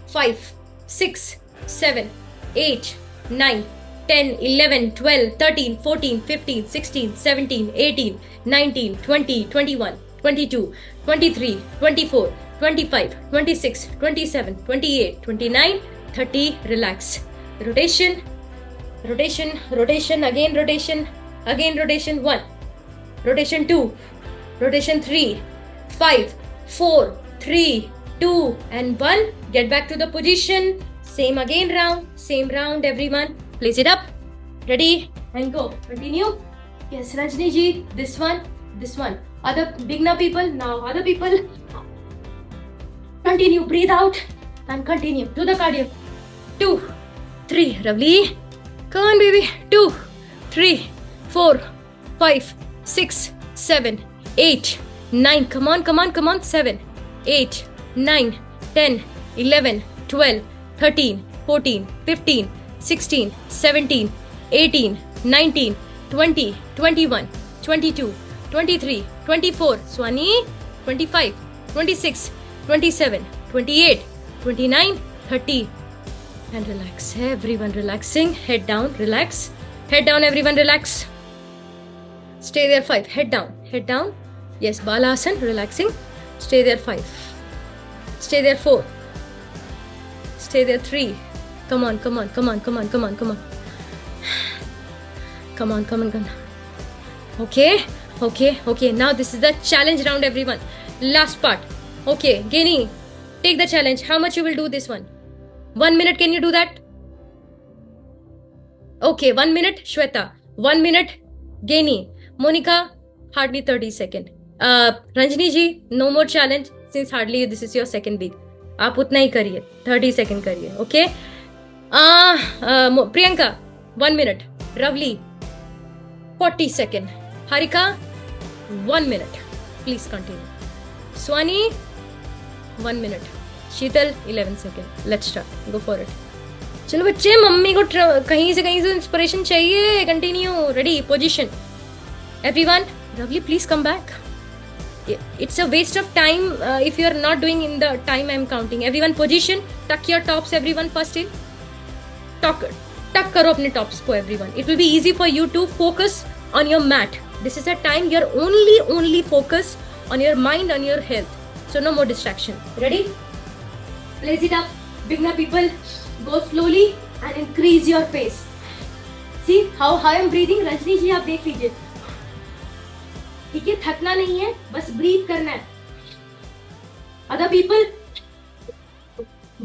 5, 6, 7, 8, 9, 10, 11, 12, 13, 14, 15, 16, 17, 18, 19, 20, 21, 22, 23, 24, 25, 26, 27, 28, 29, 30. Relax. Rotation, rotation, rotation, again rotation, again rotation. 1, rotation 2, rotation 3, 5, 4, 3, 2, and 1. Get back to the position. Same again round, same round everyone. Place it up. Ready and go. Continue. Yes, Rajni ji. This one, this one. Other beginner people, now other people. Continue. Breathe out and continue. Do the cardio. 2, 3. Ravli. Come on, baby. 2, 3, 4, 5, 6, 7, 8, 9. Come on, come on, come on. 7, 8, 9, 10, 11, 12, 13, 14, 15, 16, 17, 18, 19, 20, 21, 22, 23, 24. Swani. 25, 26, 27, 28, 29, 30. And relax. Everyone relaxing. Head down. Relax. Head down. Everyone relax. Stay there. 5. Head down. Head down. Yes. Balasana. Relaxing. Stay there. 5. Stay there. 4. Stay there. 3. Come on. Come on. Come on. Come on. Come on. Come on. Come on. Come on. Come on. Okay. Okay. Okay. Now this is the challenge round, everyone. Last part. Okay. Gini, take the challenge. How much you will do this one? 1 minute. Can you do that? Okay. 1 minute. Shweta. 1 minute. Gini. Monica. Hardly 30 seconds. Ranjini ji, no more challenge since hardly this is your second week. आप उतना ही करिए. 30 seconds करिए. Okay. Priyanka. 1 minute. Ravli. 40 seconds. Harika. 1 minute. Please continue. Swani. 1 minute. Sheetal 11 second. Let's start. Go for it. चलो बच्चे, mummy को कहीं से inspiration चाहिए. Continue. Ready. Position. Everyone. Ravali please come back. It's a waste of time if you are not doing in the time I am counting. Everyone position. Tuck your tops. Everyone first in. Tuck करो अपने tops को. Everyone. It will be easy for you to focus on your mat. This is a time you're only focus on your mind, on your health. So no more distraction. Ready? Place it up. Beginner people, go slowly and increase your pace. See how I am breathing. Rajni जी आप देख लीजिए. ठीक है, थकना नहीं है, बस breathe करना है. Other people,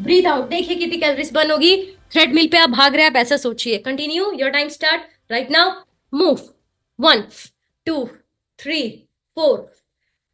breathe out. देखिए कितनी कैलोरीज बर्न होगी. थ्रेडमिल पे आप भाग रहे हैं, आप ऐसा सोचिए. Continue. Your time start right now. Move. 1, 2, 3, 4,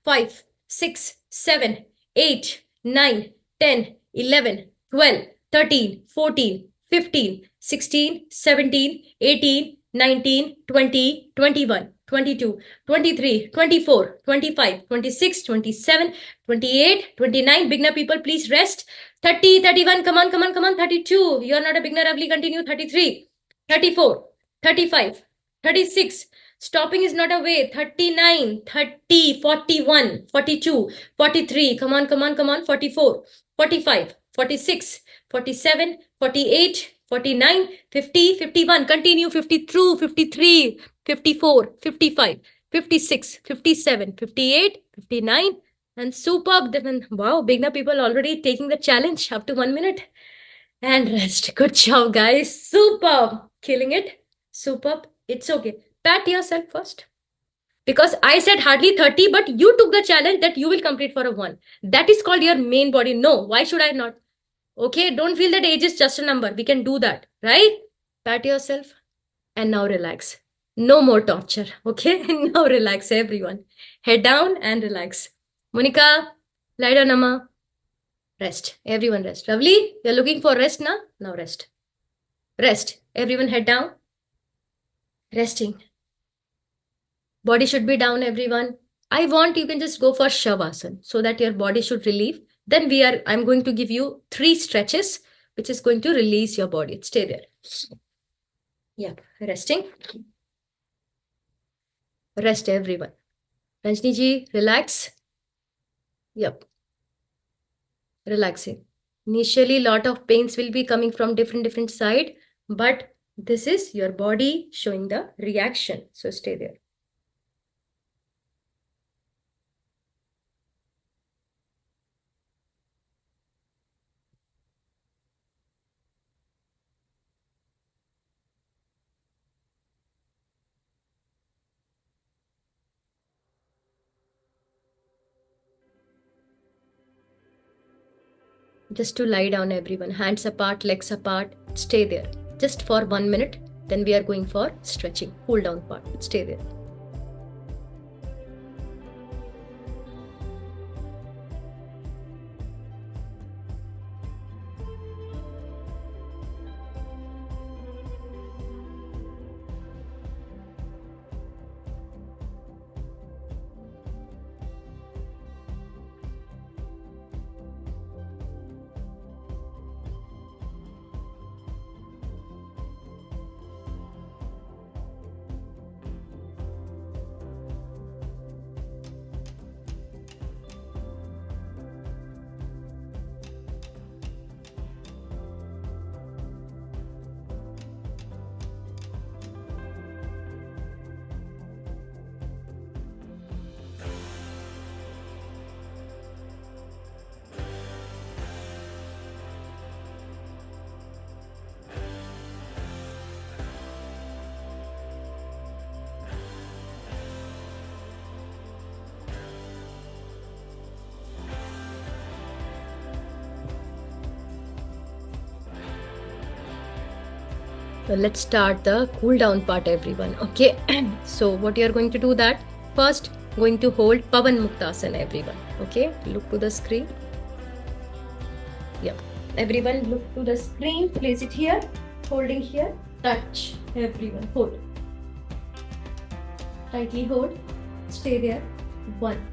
5, 6, 7, 8, 9, 10, 11, 12, 13, 14, 15, 16, 17, 18, 19, 20, 21, 22, 23, 24, 25, 26, 27, 28, 29. Beginner people, please rest. 30, 31. Come on, come on, come on. 32. You are not a beginner. Lovely. Continue. 33, 34, 35, 36. Stopping is not a way. 39, 30, 41, 42, 43. Come on, come on, come on. 44, 45, 46, 47, 48, 49, 50, 51. Continue. 52, 53, 54, 55, 56, 57, 58, 59. And superb. Wow, beginner people already taking the challenge up to 1 minute. And rest. Good job, guys. Superb. Killing it. Superb. It's okay. Pat yourself first. Because I said hardly 30, but you took the challenge that you will complete for a 1. That is called your main body. No, why should I not? Okay, don't feel that age is just a number. We can do that, right? Pat yourself. And now relax. No more torture. Okay, now relax, everyone. Head down and relax. Monica, lie down, Amma. Rest. Everyone rest. Lovely. You're looking for rest now? Now rest. Rest. Everyone head down. Resting. Body should be down, everyone. I want you can just go for Shavasana so that your body should relieve. Then I'm going to give you 3 stretches, which is going to release your body. Stay there. Yep. Resting. Rest, everyone. Ranjini ji, relax. Yep. Relaxing. Initially, lot of pains will be coming from different side, but this is your body showing the reaction. So stay there. Just to lie down, everyone. Hands apart, legs apart. Stay there. Just for 1 minute. Then we are going for stretching. Cool down part. Stay there. So let's start the cool down part, everyone. Okay. So what you are going to do that first, going to hold Pavan Muktasana, everyone. Okay. Look to the screen. Yeah. Everyone look to the screen. Place it here. Holding here. Touch. Everyone hold. Tightly hold. Stay there. 1,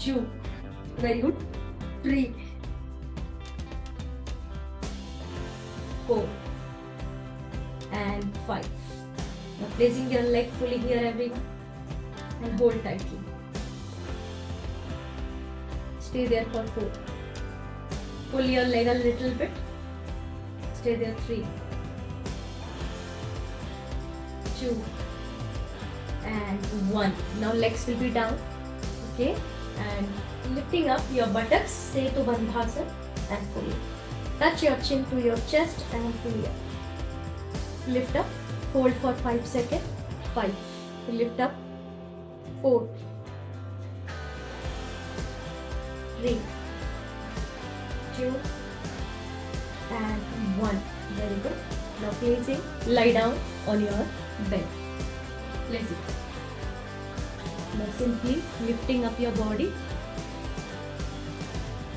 2. Very good. 3, 4. And 5. Now placing your leg fully here, everyone, and hold tightly. Stay there for 4. Pull your leg a little bit. Stay there 3, 2, and 1. Now legs will be down. Okay, and lifting up your buttocks, Setu Bandhasana, and pull. Touch your chin to your chest and pull up. Lift up, hold for 5 seconds. 5. Lift up. 4, 3, 2, and 1. Very good. Now placing, lie down on your bed. Place it. Now simply lifting up your body.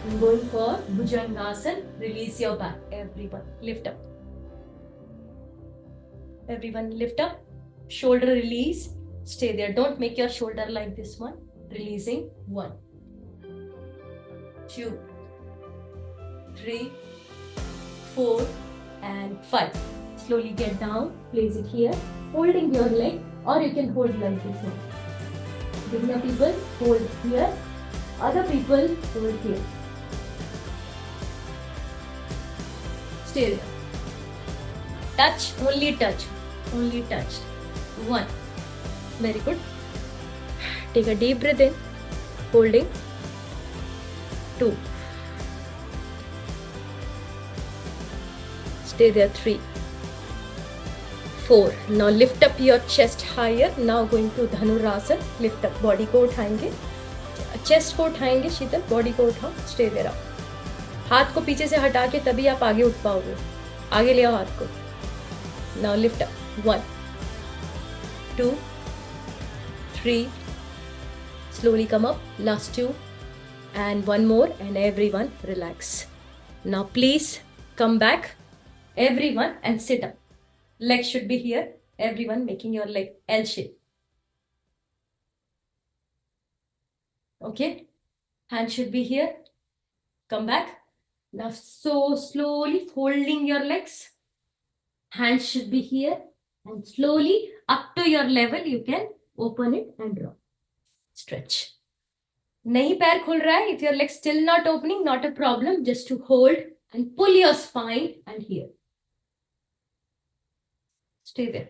I'm going for Bhujangasana. Release your back. Everyone, lift up. Everyone lift up, shoulder release, stay there. Don't make your shoulder like this one. Releasing. 1, 2, 3, 4, and 5. Slowly get down, place it here, holding your leg, or you can hold like this one. Beginner people, hold here. Other people, hold here. Stay there. Touch, only touch. Only touch. 1. Very good. Take a deep breath in. Holding. 2. Stay there 3. 4. Now lift up your chest higher. Now going to Dhanurasana. Lift up. Body को उठाएंगे. Chest को उठाएंगे शीतल. Body को उठाओ. Stay there up. हाथ को पीछे से हटा के तभी आप आगे उठ पाओगे. आगे ले आओ हाथ को. Now lift up. 1, 2, 3. Slowly come up. Last 2 and one more, and everyone relax. Now please come back, everyone, and sit up. Leg should be here, everyone, making your leg L shape. Okay, hand should be here. Come back. Now so slowly folding your legs. Hands should be here, and slowly up to your level you can open it and drop. Stretch. नहीं पैर खुल रहा है, if your leg still not opening, not a problem, just to hold and pull your spine and here. Stay there.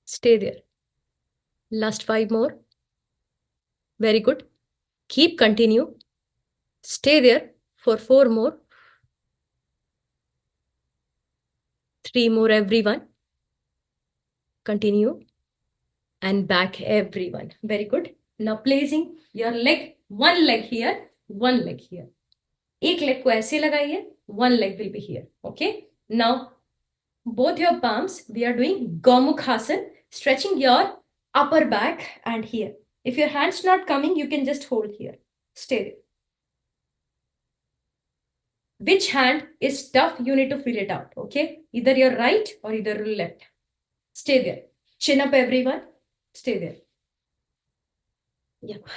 Stay there. Last 5 more. Very good. Keep continue. Stay there for 4 more. 3 more, everyone. Continue. And back, everyone. Very good. Now placing your leg, one leg here, one leg here. एक leg को ऐसे लगाइए, one leg will be here. Okay. Now, both your palms, we are doing Gomukhasana, stretching your upper back and here. If your hand's not coming, you can just hold here. Stay there. Which hand is tough, you need to feel it out. Okay. Either your right or either your left. Stay there. Chin up, everyone. Stay there. Yep.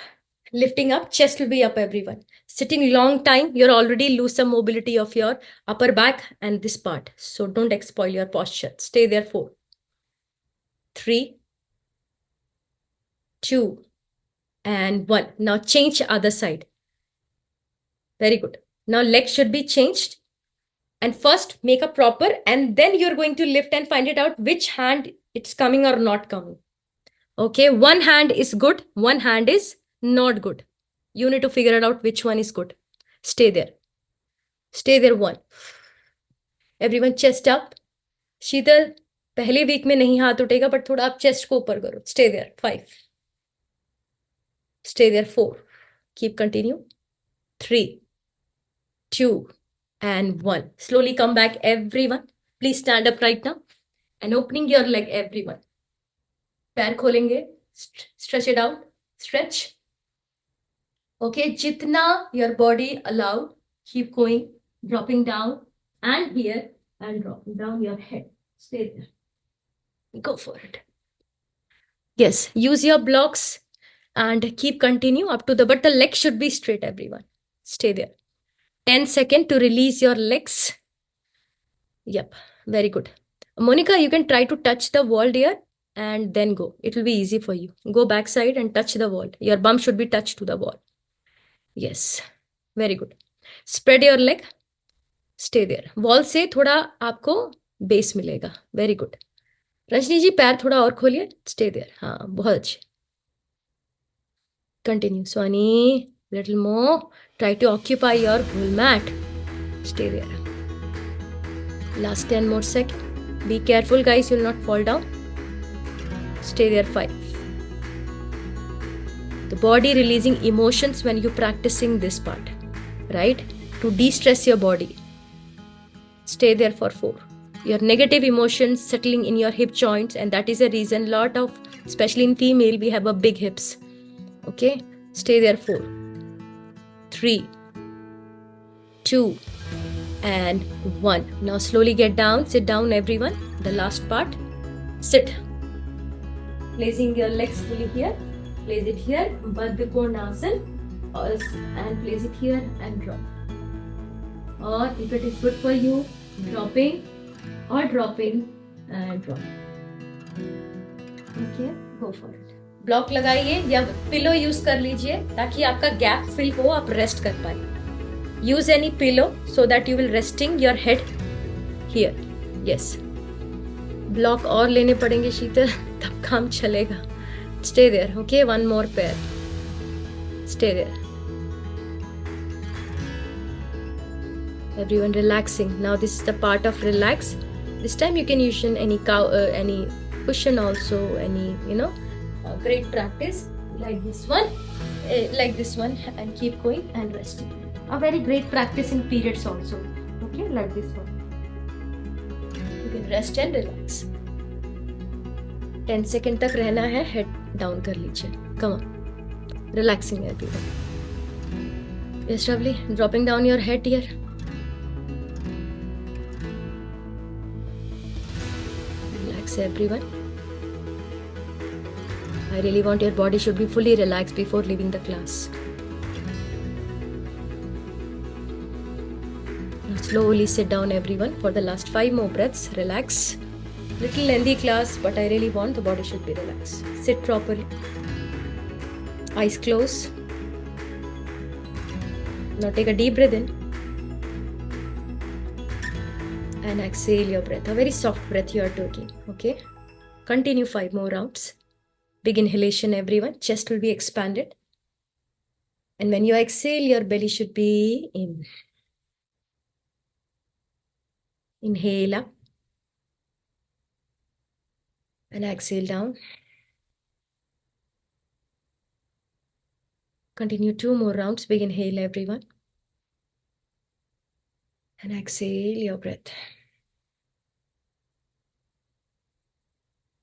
Lifting up, chest will be up, everyone. Sitting long time, you're already lose some mobility of your upper back and this part. So don't spoil your posture. Stay there. 4, 3, 2, and 1. Now change other side. Very good. Now leg should be changed. And first make a proper, and then you're going to lift and find it out which hand it's coming or not coming. Okay, one hand is good, one hand is not good. You need to figure it out which one is good. Stay there. Stay there. 1. Everyone chest up. शीतल, पहले week में नहीं हाथ उठेगा, but थोड़ा आप chest को ऊपर करो. Stay there. 5. Stay there. 4. Keep continue. 3, 2, and 1. Slowly come back, everyone. Please stand up right now. And opening your leg, everyone. पैर खोलेंगे. Stretch it out. Stretch. Okay, jitna your body allowed. Keep going. Dropping down. And here. And dropping down your head. Stay there. Go for it. Yes, use your blocks. And keep continue up to the, but the leg should be straight, everyone. Stay there. 10 seconds to release your legs. Yep, very good. Monica, you can try to touch the wall, dear, and then go. It will be easy for you. Go backside and touch the wall. Your bum should be touched to the wall. Yes, very good. Spread your leg. Stay there. Wall से थोड़ा आपको base मिलेगा. Very good. Rajni जी पैर थोड़ा और खोलिए. Stay there. हाँ, बहुत अच्छे. Continue. Swani, little more. Try to occupy your whole mat. Stay there. Last 10 more seconds. Be careful, guys. You will not fall down. Stay there. 5. The body releasing emotions when you're practicing this part, right? To de-stress your body. Stay there for 4. Your negative emotions settling in your hip joints, and that is a reason lot of, especially in female, we have a big hips. Okay, stay there. 4, 3, 2, and 1. Now slowly get down. Sit down, everyone. The last part. Sit. Placing your legs fully here. Place it here. Baddha-Konasana. And place it here and drop. Or if it is good for you, dropping or dropping and dropping. Okay, go for it. Block लगाइए या pillow use कर लीजिए ताकि आपका gap fill हो, आप rest कर पाए. Use any pillow so that you will resting your head here. Yes, block और लेने पड़ेंगे शीतल, तब काम चलेगा. Stay there. Okay, 1 more pair. Stay there. Everyone relaxing. Now this is the part of relax. This time you can use any cushion also, any great practice like this one, and keep going and resting. A very great practice in periods also. Okay, like this one. You can rest and relax. 10 seconds तक रहना है. Head down कर लीजिए. Come on. Relaxing everyone. Yes, Ravli, dropping down your head here. Relax everyone. I really want your body should be fully relaxed before leaving the class. Now slowly sit down everyone for the last 5 more breaths. Relax. Little lengthy class, but I really want the body should be relaxed. Sit properly. Eyes closed. Now take a deep breath in. And exhale your breath. A very soft breath you are taking. Okay. Continue 5 more rounds. Big inhalation, everyone. Chest will be expanded. And when you exhale, your belly should be in. Inhale up. And exhale down. Continue 2 more rounds. Big inhale, everyone. And exhale your breath.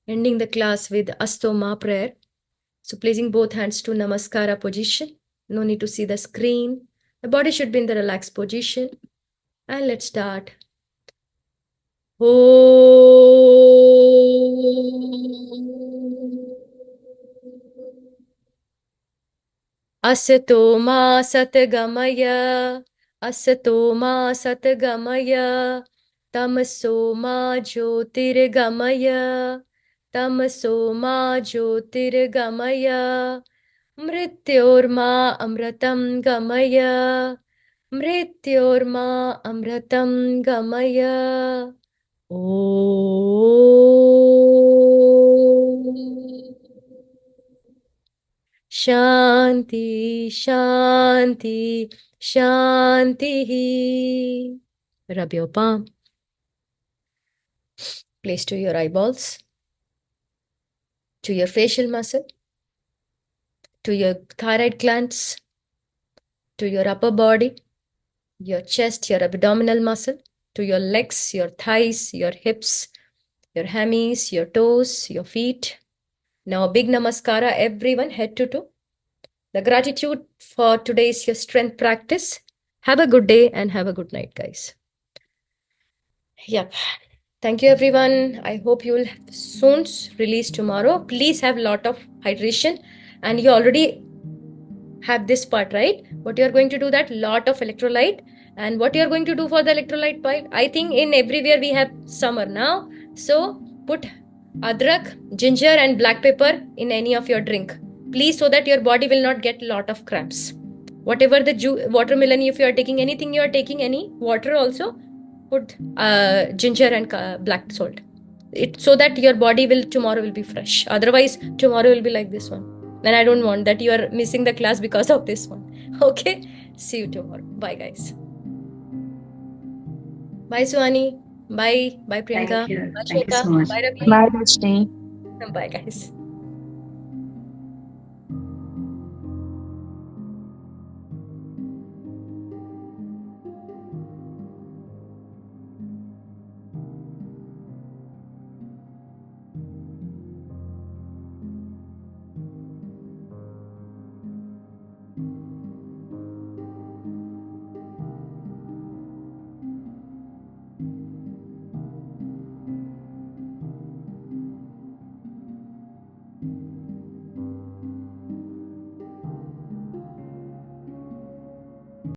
Ending the class with Astoma prayer. So placing both hands to Namaskara position. No need to see the screen. The body should be in the relaxed position. And let's start. Asato ma satgamaya. Asato ma satgamaya. Tamaso ma jyotirgamaya. Tamaso ma jyotirgamaya. Mrityorma amratam gamaya. Mrityorma amratam gamaya. Om. Shanti, Shanti, Shanti. Rub your palm. Place to your eyeballs, to your facial muscle, to your thyroid glands, to your upper body, your chest, your abdominal muscle, to your legs, your thighs, your hips, your hammies, your toes, your feet. Now, a big namaskara, everyone, head to toe. The gratitude for today's your strength practice. Have a good day and have a good night, guys. Yep. Thank you, everyone. I hope you will soon release tomorrow. Please have a lot of hydration. And you already have this part, right? What you are going to do that lot of electrolyte. And what you are going to do for the electrolyte part? I think in everywhere we have summer now. So put adrak, ginger and black pepper in any of your drink. Please, so that your body will not get lot of cramps. Whatever the watermelon, if you are taking anything, you are taking any water also, put ginger and black salt. So that your body will tomorrow will be fresh. Otherwise, tomorrow will be like this one. And I don't want that you are missing the class because of this one. Okay. See you tomorrow. Bye, guys. Bye, Suhani. Bye. Bye, Priyanka. Thank you. Bye, Thank you Shweta. so much. Bye, Ravi. Bye, Rajni. Bye, guys.